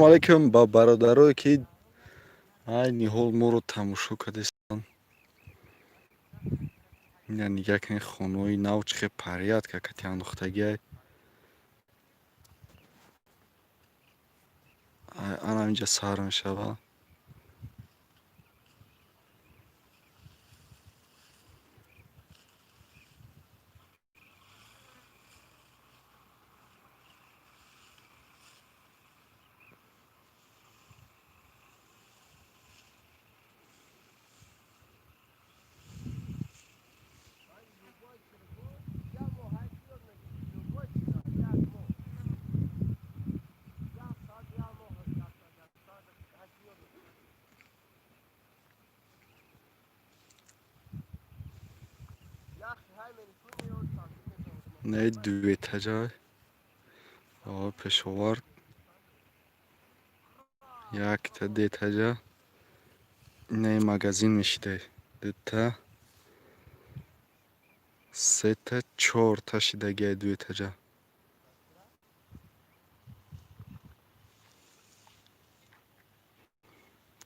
علیکم با برادرایی که این حال ما رو تماشا کردستان. اینا نگاه کن خانوی نو چه پریاد که کتی انداختگی انا اینجا سهر میشوه. نه دوی تجای پشاور یک تا دی تجا نه مگزین میشده دو تا سه تا چهار تا شدگی دوی تجا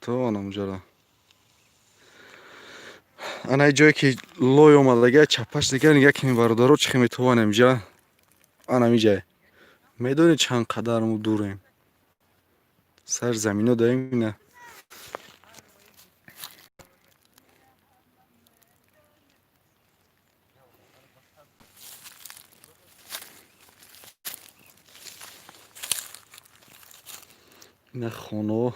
تو آنم جارا انا جایی که لای اومدگی چپش دیگر نگه که می برادرو چخی میتوانم جا انا می جای میدونی چند قدر مو دوریم سر زمینو داریم نه نه خانو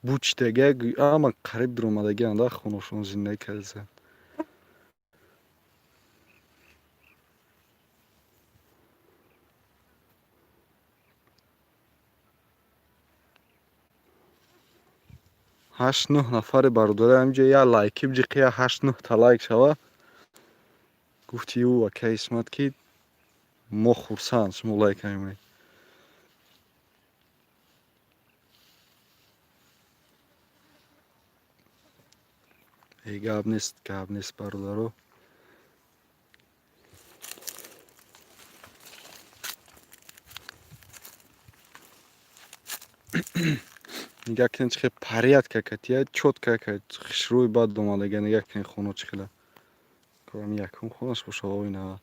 بوچتگی اما قریب در اومدگی انده خانوشون زندگی کرده. هشت نه نفر برادر همینجا یا لایکی بجی قیه هشت نه تا لایک شوه گفتی او و که اسمت که ما خورسان شما لایک همینی ای گاب نیست برادرو نگه کن چخی پریت که کتیه چود که خشروی باد دومالگه نگه کن خونو چخیله کنم یکم خونش باشه آوی نه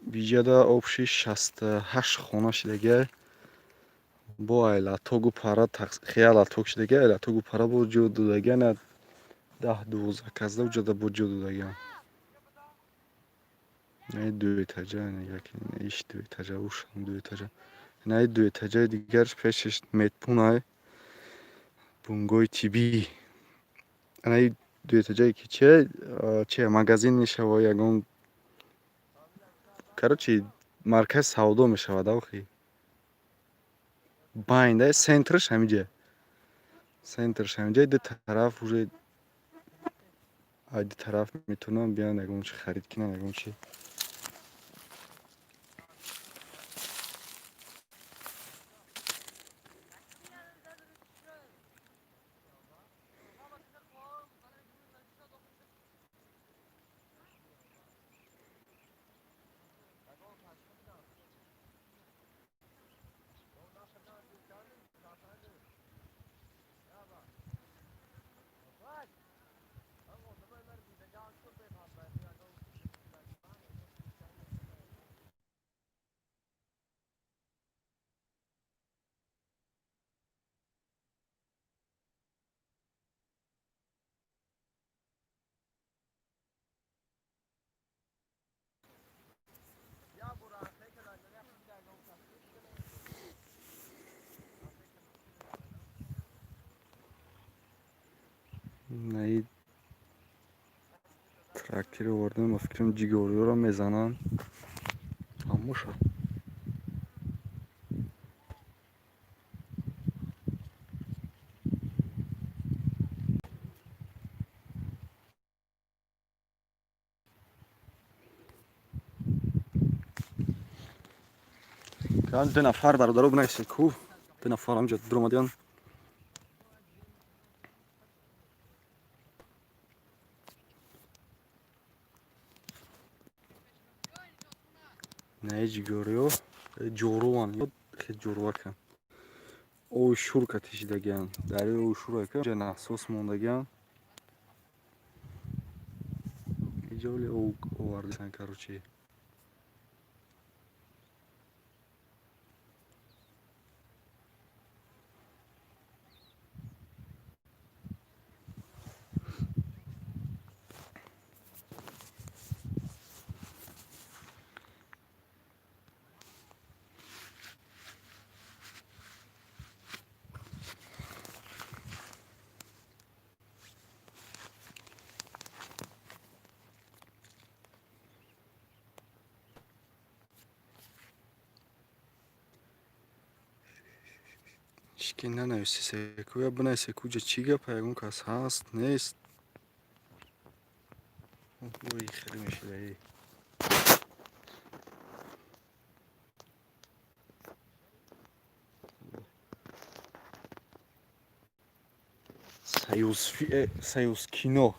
بیجه دا آبشی 68 خونه شدگه با ایلا توگو پارا خیال توگ شدگه ایلا توگو پارا با جو دودگه نه 10-12 کازده و جدا با جو دودگه نه دوی تجا نگه کن ایش دوی تجا اوشم دوی تجا نه دوی تجا دیگرش پیشش میتپونای بونگوی تی بی نه دوی تجایی که چه مگزین میشه و یکم короче مرکز سودا میشود آخی باینده سنترش همینجا دو طرف уже دو طرف میتونم بیان یکم چی خرید کنم یکم چی نه ترکی رو وردم ما فکرم جیگوری رو میزنن همون شد کان دو نفر برادرو بنایست کو دو نفر همجا در اومدن نه جیگاریو جورو وان خیلی جورو کن او شور کتیش دگیان داری او شور کن جن اساس موندگیان ایجولی او واردن کاروچی شکی نه نویسی سکو یا بنای سکو جا چیگه پیگون کس هست نیست اوی خیلی میشه ای سیوز کینو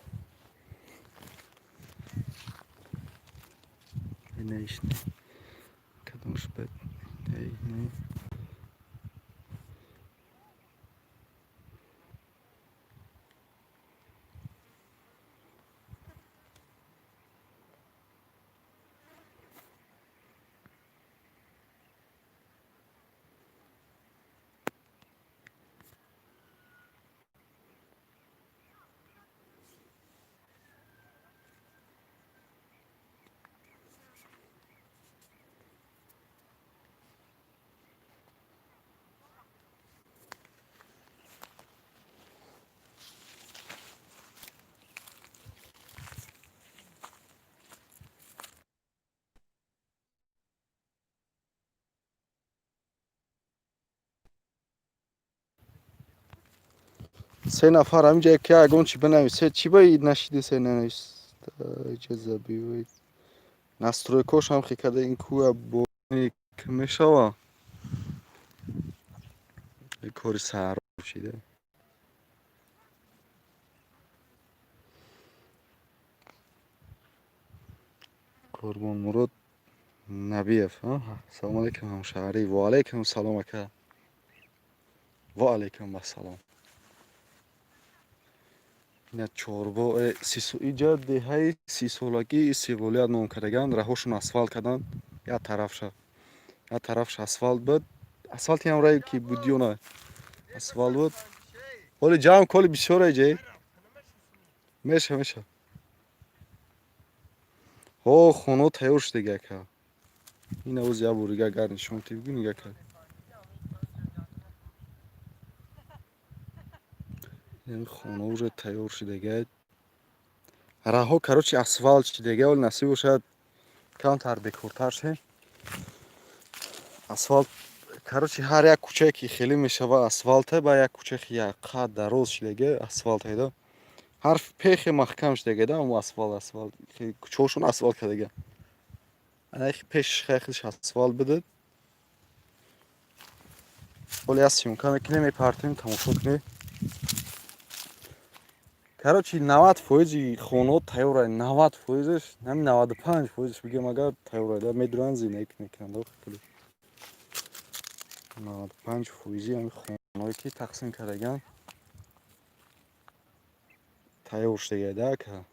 نیش نه کدومش بد نه سه نفر همینجا که اگون چی بنویسه چی باید نشیده سه ننویس اجازه بیوید نستروی کوش هم خیکده این کوه با که میشوه این کاری سهر شیده قربان مراد نبیف سلام علیکم همشهری و علیکم سلام اکا و علیکم السلام اینا چوربا اینجا دهه 30 سالگی استقلالیت نام کردگان راهشون اسفالت کردن یا طرفش اسفالت بود اسفالت هم رای که بودیو نه اسفالت بود ولی جام کلی بسیار ایجای میشه او خونو تیار شده دیگه که این اوز یا بوریگه گرنشون تیبگی نگه که این خونو رو تیار شده دیگه راه کاروچی اسفالت شده دیگه ولی نصیب شد کم تر بکورتر شه اسفالت کاروچی هر یک کوچه که خیلی میشه و اسفالته با یک کوچه که یک قد دراز شده دیگه اسفالت هیدا هر پیخ محکم شده دیگه اون اسفالت کوچه‌شون اسفالت کرده دیگه انا پیش خیلیش اسفالت بده ولی از سیمکان که نمیپرتیم تماشا کنی короче 90% خونو тайёрай 90%ш ҳамин 95%ш бигем агар тайёрай да медуран зиндагӣ мекунанд хеле 95% ҳамин хонаҳое ки тақсим кардаган тайёр шудагида ака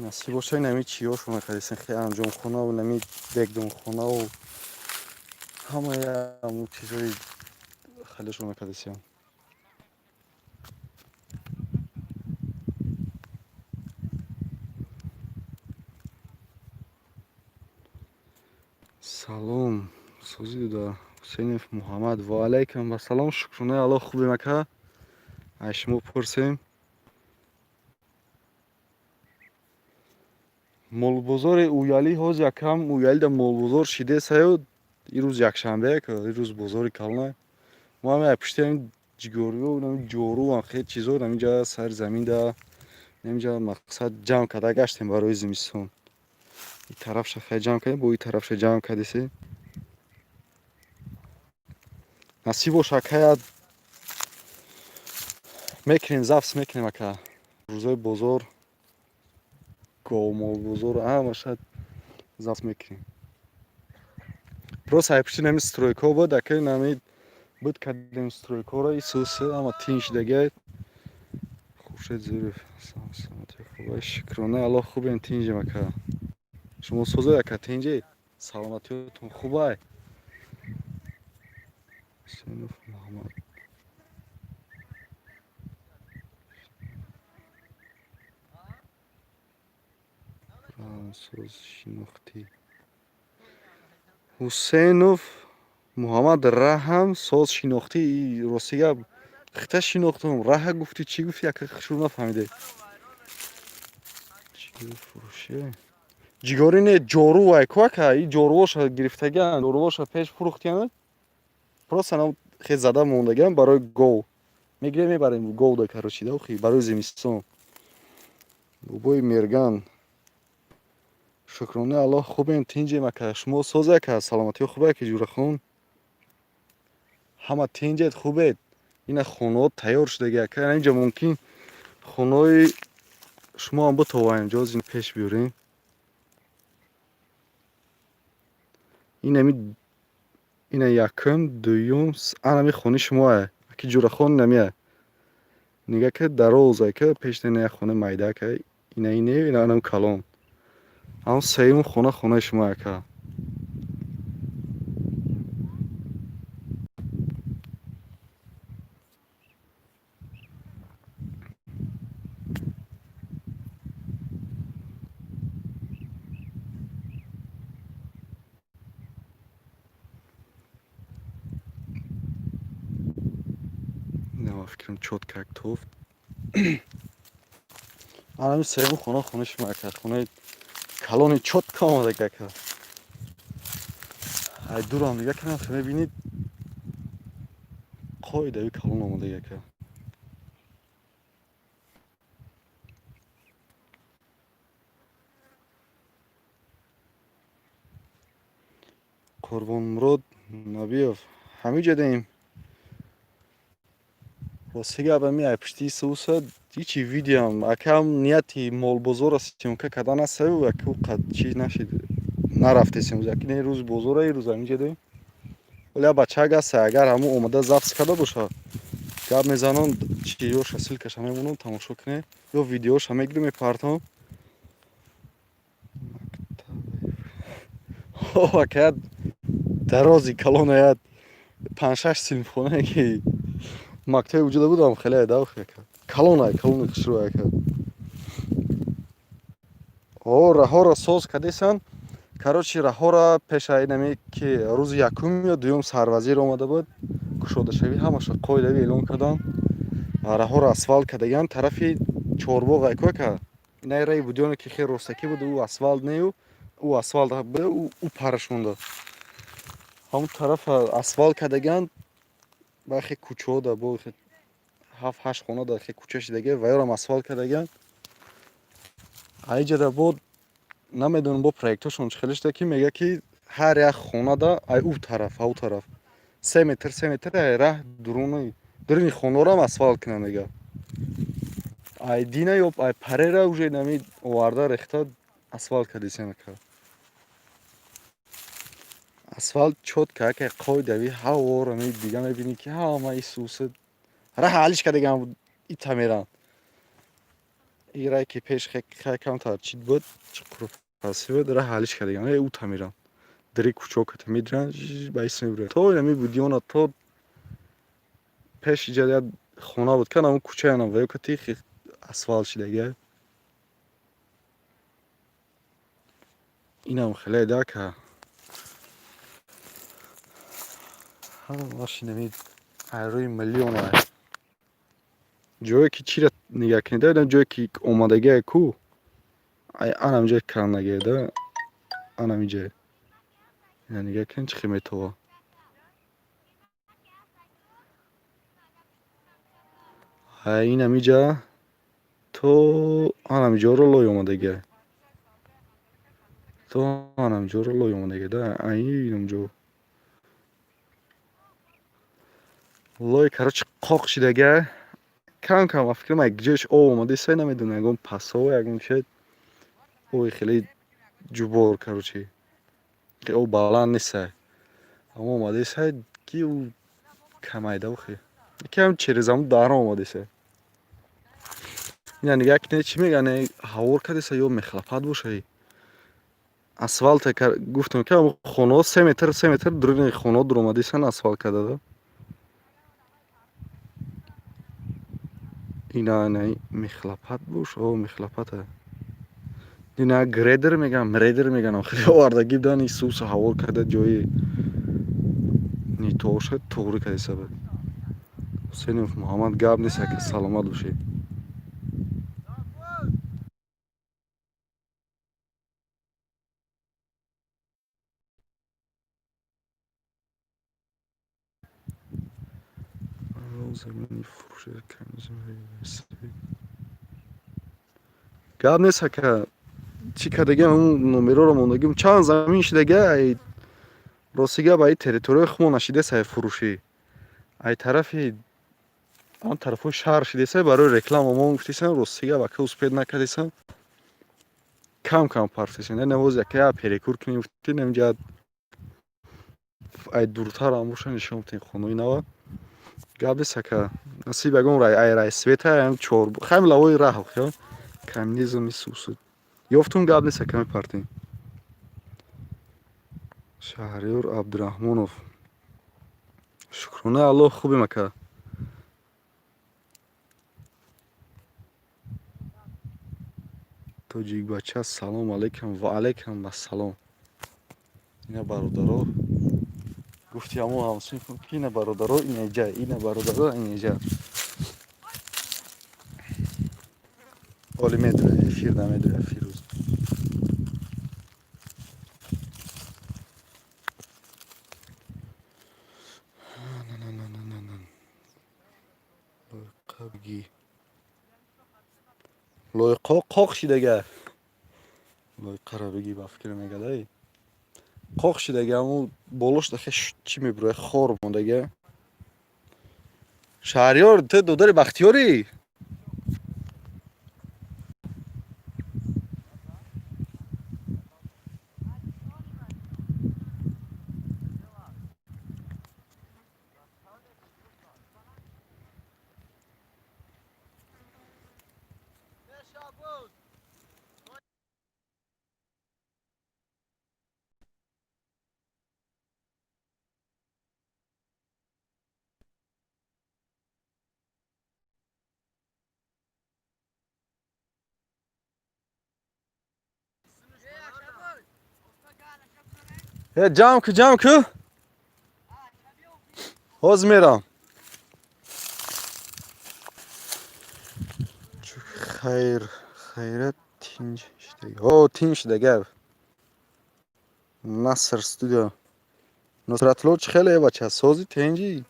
насиб бошад нами чиёшона кардисен хеле анҷомхонаву нами бегдонхонаву ҳамаи ҳамун чизҳои хелешона кардисем салом сӯзи дуда ҳусейнов муҳаммад ва алайкум ассалом шукруна алло хубем ака аз шумо пурсем молбозори уялӣ ҳоз якам уялӣ да молбозор шидесаю ирӯз якшанбе ка ирӯз бозори калона мо ҳамин пишти ҳамин ҷигориё ҷору хеле чизо ҳаминҷа сари замин да ҳаминҷа мақсад ҷамъ карда гаштем барои зимистон این طرفش خیلی جمع کردیم با این طرفش جمع کردیم نصیب باشه که мекунем, зафс мекунем ака. рӯзои бозор говмол бозор ҳамаша зафс мекунем. просто айпишти нами стройко буд ака нами буд кардем стройкора исусе ама тинҷдага хуршед зурев саломати хубай шукрона алло хубем тинҷем ака. шумо созед ака тинҷед саломатиётон хубай. Hüseyinov Muhammed. Fransız şinoxti. Hüseyinov Muhammed Raham soz şinoxti Rossiya xita şinoxtum. Raha gufti chi gufti aka xshur nafahmiде. Чӣ фурӯше? Ҷигори не ҷору вай квака и ҷорувоша гирифтаган, ҷорувоша пеш фурӯхтиян. Просто нам хез зада мондаган барои гов. Мегирем мебарем говда короче да хи барои зимистон. Бобои мерган. Шукрона Аллоҳ хубем тинҷем ака. Шумо соза ака саломатиё хубай ака ҷурахон. Ҳама тинҷед хубед. Ина хонаҳо тайёр шудаги ака. Инҷа мумкин хонаҳои шумо ҳам битоваем ҷоз ин пеш биёрем. Ина якум, дуюм, анами хонаи шумоа. Аки ҷурахон намия. Нига ка дароз ака пеш на як хона майда ака. Ина ине ина анам калон. Ам сеюм хонаи шумо ака. Нема фикрам чотка як тофт. Анами сеюм хонаи шумо ака. Хонаи калони чотка омадаги ака. Ай дурам нига ка нафта мебинед қоидави калон омадаги ака. Қурбонмурод Набиев ҳамиҷа даем. Ростига ба ми айпишти суса ҳичи видеом акам нияти молбозор астем ка кадан асав аку қад чи нашид нарафтесем аки не рӯзи бозора и рӯз ҳамиҷа даем. Вале бача гаста агар ҳамо омада зафс када боша гап мезанон чи ёша силкаша мемонам тамошо кунем ё видеоша мегирем мепартам. ака дарози калон аяд 5-6 синфхона ки мактаби вуҷуда будам хеле айдавх ака. Калони хушрӯ ака. Раҳора соз кадесан. Короче раҳора пеша инаме ки рӯзи якум ё дуюм сарвазир омада буд. Кушодашавӣ ҳамаша қоидави эълон кардан. Раҳора асфалт кардаган тарафи чорбоғ ака ака. Ина раи будёне ки хеле ростакӣ буд ӯ асфалт нею ӯ асфалт буда ӯ парашонда. Ҳамон тарафа асфалт кардаган ба хе кӯчаҳо да бо 7-8 хона да хе кӯча шидага ваёрам асфалт кардаган. Аиҷада бод намедонам бо проектошон чӣ хеле шуда ки мега ки ҳар як хона да ай ӯ тараф 3 метр ай раҳ дуруни хонаҳоам асфалт кунад мега. Ай дина ё ай парера уже нами оварда рехта асфалт кардисем ака. Асфалт чотка ака қоидави ҳавора дига мебинӣ ки ҳама исусе раҳ ҳалиш кардаган буд ита меран. И рай ки пеш хай камтар чид буд чуқурпаси буд раҳ ҳалиш кардаган ӯ та меран. Дири кӯчаҳо ката медиран ба ис мебурад. То инами будиёна то пеш иҷада як хона буд ка намон кӯчаянам ва ё кати асфалт шидага. Инам хеле айда ака. Машинами айрои миллион ай. ҷое ки чира нигаҳ кунида идам ҷое ки омадагие ку ай анамҷа карандагида анамиҷа ина нигаҳ кун чӣ хел метова. Ай инамиҷа то анамҷаро лой омадагия. То анамҷаро лой омадагида ай инамҷо лой короче қоқ шидага کم کم فکر کنم یک جاش آب اومده سه نمیدونم یکم پسا و یکم شاید او خیلی جبور کروچی که او بلند نیست اما اومده سه کی او کمایده و خیلی یکم چریزم دارم اومده سه یعنی یک نه چی میگن هوار کردی سه یا مخلفت باشه اسفالت گفتم که خونه 3 متر درون خونه در اومده سن اسفالت کرده اینا نه مخلفت باشه او مخلفته اینا گریدر میگن مریدر میگن آخری آوردگی بدن این سوس هوار کرده جای نیتوشه توری کرده سبب حسین محمد گاب نیست که سلامت باشه زمینی فروش گاب نیست که چی کردگی اون نمره رو موندگیم چند زمین شدگه راسیگه با این تریتوری خمون نشیده سای فروشی ای طرفی آن طرف شهر شدیسه برای رکلام ما گفتیسن راسیگه با که اسپید نکردیسن کم کم پرسیسن نه نواز یکی پریکور کنی گفتی نمیجد ای دورتر هم باشن نشون تین خونوی نوا گاب نیست که نصیب اگه اون رای سویت هم چور خیلی لوای راه خیلی کمینیزم سوسود یافتون گاب نیست که میپرتین شهریار عبدالرحمنوف شکرانه الله خوبی مکه توجیک بچه سلام علیکم و علیکم السلام اینا برادرها گفتی همون همسون کن که اینا برادرها اینجا اینا برادرها اینجا اولی میدره افیر نمیدره افیروز قبگی لای قاق شیدگه لای قربگی با فکر میگه قاق شیدگه همون بولوش دخه چی میبروه خور موندگه شهریار تو دودر بختیاری جمع که حوز میرم خیرت تینج شدگه او تینج شدگه نصر استودیو نصرت لوچ خیلی بچه سازی تینجی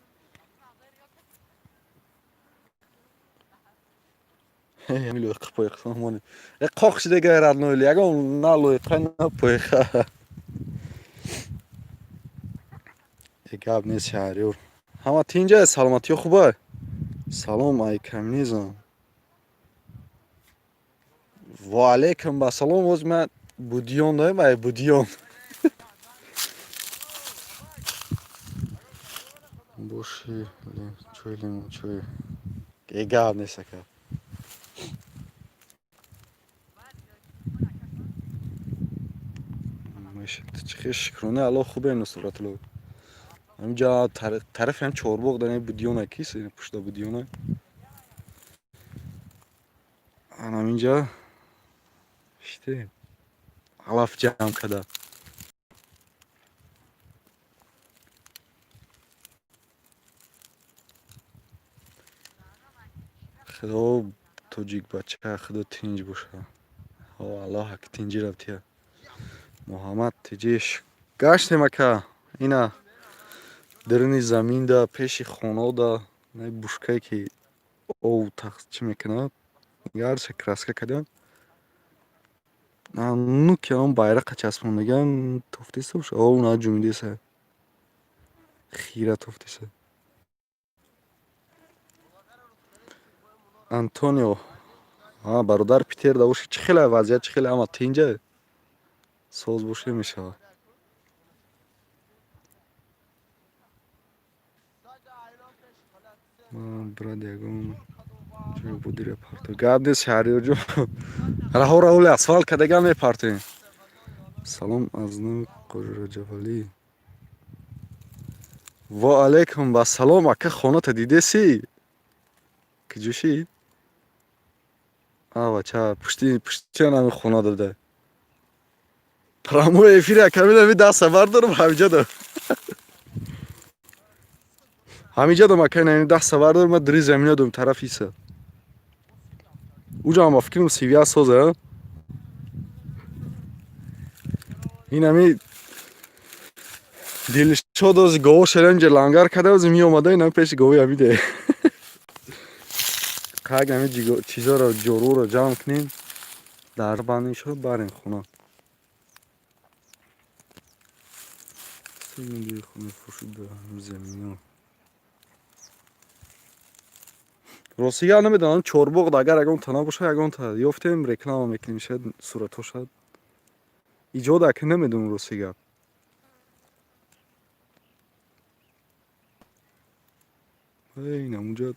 میلو قپوی خمونه قاق شدگه رد نویلی اگه نالوی قنه پویخه گاب نیست شهریور همه تینجا سلامتی خوبه سلام ای کمینیزم و علیکم با سلام وز من بودیون دایم ای بودیون بوشی چوی لیمون چوی گاب نیست که میشه چه شکرانه الله خوبه نصرت لو همینجا طرف هم چهارباغ داره بودیونه کیست پشت بودیونه انم اینجا işte علف جمع کرده خدا توجیک بچه خدا تینج باشه الله حق تینجی رفتیه محمد تیجیش گشتیم که اینا درنی زمین دا پیش خونه دا نه بوشکه که او تخت چی میکنه گرچه کراسکه کردن نو که اون bayrak چسبوندگن توفتیسه باشه او اونا جومیدیسه خیره توفتیسه антонио. Бародар Питер давоши чӣ хеле вазъият чӣ хеле ама тинҷа созбошӣ мешавад. брат ягон ҷой будира парто гап нест шаҳриёрҷон раҳо раҳоли асфалт кардаган мепартоем. салом аз нави қожираҷавалӣ. ва алайкум вассалом ака хоната дидеси киҷӯши бача пуштиан ҳами хона дада прямой эфири акаминами даста бардорам ҳамиҷадо ҳамиҷадом акаинами даста бардорам ма дри заминадом тарафиса уҷа ма фикрам сивиа соза инами дилшод ози гово шаранҷа лангар када ози меомада инами пеши гови ҳамиде как нами чизоро ҷоруро ҷамъ кунем дар бандем шо барем хона. ростига намедонам чорбоғ агар ягонта набошад ягонта ёфтем реклама мекунем шояд суратҳо шояд иҷод ака намедонам ростига намуҷа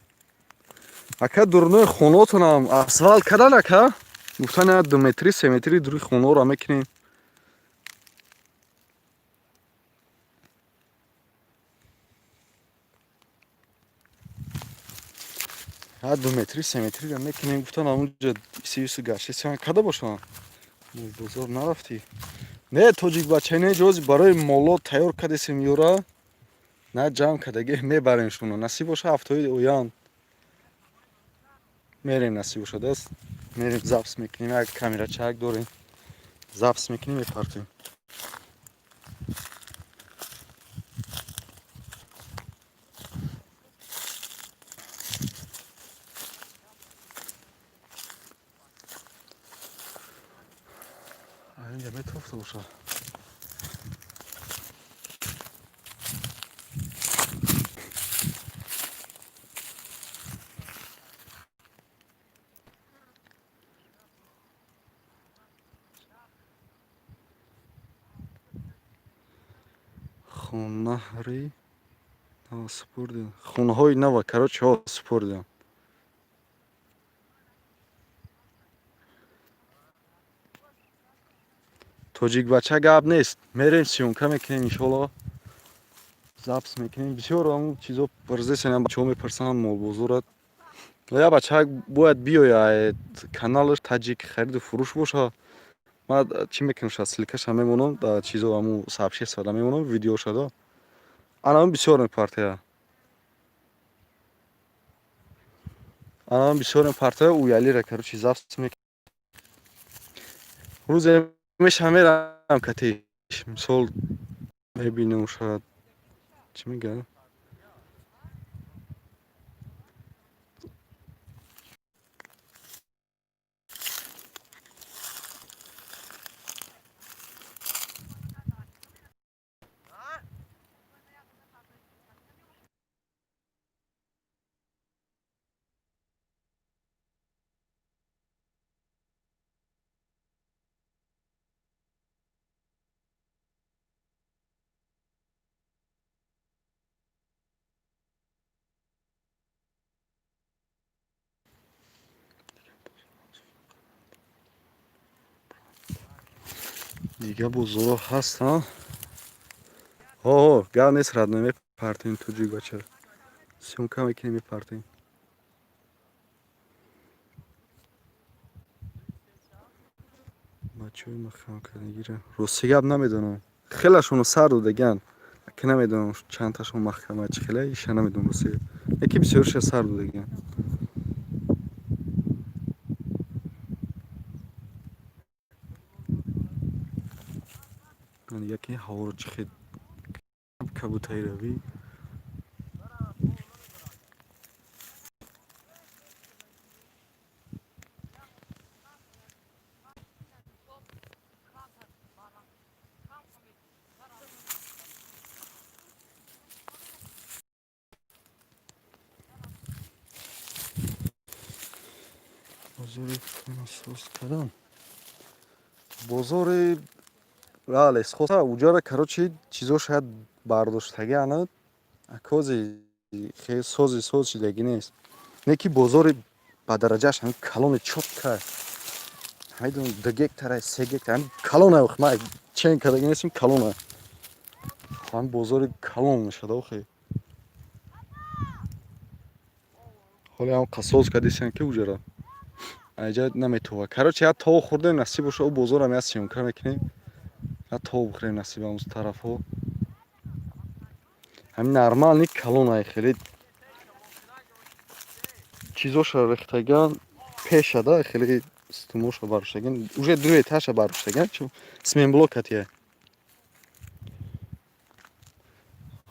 ака дурнои хонаотонам асфалт кадан ака гуфтан 2 метри 3 метри дури хонаоро мекунем. ҳа 2 метри 3 метриро мекунем гуфтан ҳамунҷа сивису гашти када бошам бозор нарафтӣ не тоҷикбачаине ҷози барои молот тайёр кардесем ёра на ҷамъ кардаги мебаремшона насиб боша ҳафтаҳои оянд мерем насиб бошад аст мерем запс мекунем як камерачаак дорем запс мекунем мепартоем. اینجا میتوفته باشه خونه‌های نو سپردن خونه‌های نو کراچی ها سپردن توجیک بچه گپ نیست میریم سیونکه میکنیم انشالله زبس میکنیم بسیار همون چیزا پرزیسن هم بچه ها میپرسن مال بزرد و یا بچه باید بیاید کانالش تاجیک خرید و فروش باشه ما چی میکنم شد سلیکش هم میمونم در چیزا همون سابشه ساده میمونم ویدیو شده انا هم بسیار میپرته انا هم بسیار میپرته اویالی را کرو چیز زبس میکنیم روز میشه میرم کتیش مثال میبینم شاید چی میگن دیگه بزرگ هست ها گه نیست رد نمیپرتین تو جیگ بچه سیونکه میکنی میپرتین بچه های مخم کنگیره راستی گب نمیدونم خیلیشونو سر دودگن که نمیدونم چند تاشون محکمه چه خیلی ایشه نمیدونم راستی یکی بسیارش سر دودگن یکی هوا رو چه خیلی کبوتایی روی бозори насос кардан бозори бале хоса уҷара карочи чизо шояд бардоштаги ана кози хе сози чидаги нест не ки бозори ба дараҷааш ҳам калони чотка ҳайдон 2 гектара 3 гектара калона ма чен кардаги нестим калона ҳам бозори калон мешад охе ҳоли ҳам қасос кадисен ки уҷара айҷа наметова карочи я тов хӯрдем насиб боша у бозорам я сёнка мекунем я тов бихӯрем насибам уз тарафҳо ҳамин нормални калонай хеле чизоша рехтаган пешада хеле стумоша бароштаган уже дуре таша бароштаган чу сменблокатия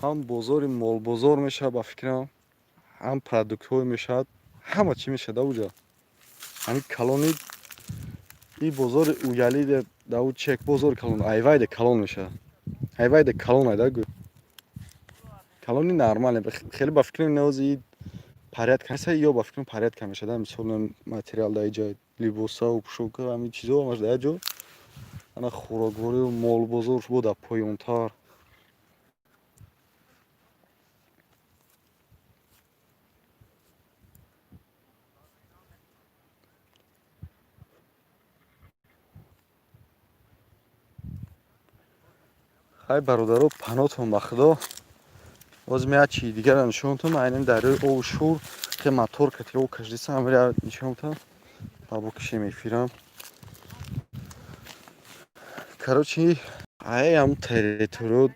ҳам бозори молбозор мешавад ба фикрам ҳам продуктҳое мешавад ҳама чӣ мешавад ауҷа ҳамин калони и бозори уялӣ дау чек бозори калон айвайде калон мешавад айвайде калон айда гӯ калони нормале хеле ба фикрам навози порядка ҳаста ё ба фикрам порядка мешавад мисол материал да иҷа либосау пӯшока ҳамин чизо ҳамаш да яҷо ана хӯрокворию молбозор буда поёнтар хай бародаро панотон ба худо боз мея чи дигара нишонтам айним дарёи оби шур хе мотор катио каждиса амира нишонтам ба бокише мефирам короче ай ам территорио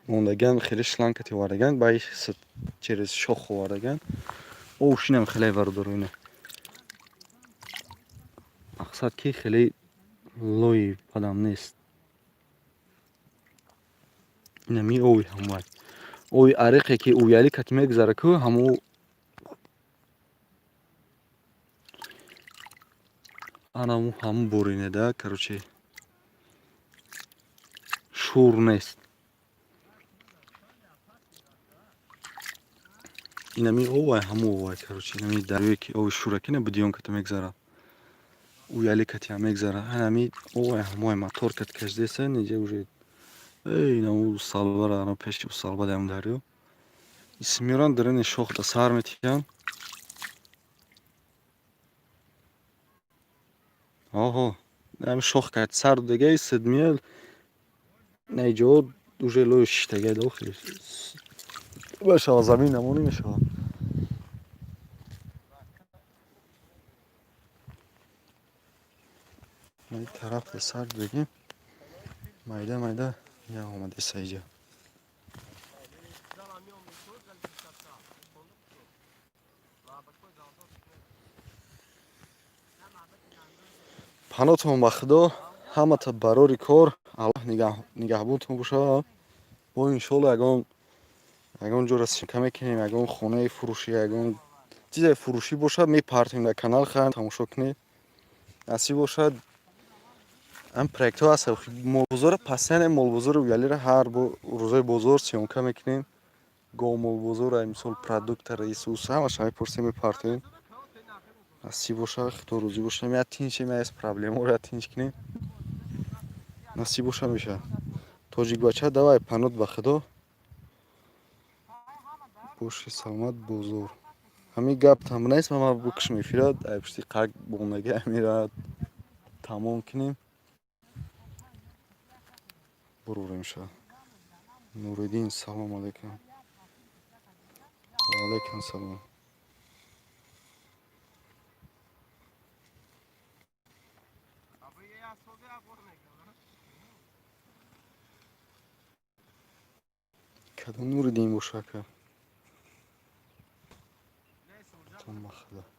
мондаган хеле шланг кати овардаган ба через шох овардаган овшинам хеле бародаро ина мақсад ки хеле лои падам нест инами ови ҳамвай ови ариқе ки уялӣ кати мегзара ку ҳамо анаму ҳаму боринеда короче шур нест инами овай ҳамо овай короче инами дарёе ки ови шураки на будиён кати мегзара уялӣ кати ҳам мегзара инами овай ҳамои мотор кати каждеса неҷа уже инаму салбара ана пеши салба дам дарё исмёран дарини шохта сар метиҳан оҳо ами шох кати сар дега седмиял наиҷо уже лои шиштага дохил башава замин намо намешава ин тарафи сар дегим майда майда я омадеса иҷа панотон ба худо ҳамата барори кор аллоҳ нигаҳбонтон бошад мо иншоалло ягон ҷо расимка мекунем ягон хонаи фурӯшӣ ягон чизе фурӯшӣ бошад мепартем дар канал хаем тамошо кунем насиб бошад ам проектҳо ҳаст молбозора постоянно молбозори уялиро ҳар рӯзаи бозор сёнка мекунем гов молбозора мисол продуктара исус ҳамаша мепурсем мепартем насиб бошад худо рӯзӣ бошад я тинчем я проблемаро я тинч кунем насиб бошад мешавад тоҷикбача давай панот ба худо боши саломат бозор ҳамин гап там нест мама букиш мефирад ай пушти қак бондагӣ амира тамом кунем бурурем шавад нуриддин салом алейкум ва алейкум салом кадом нуриддин бошад ка тон ба худо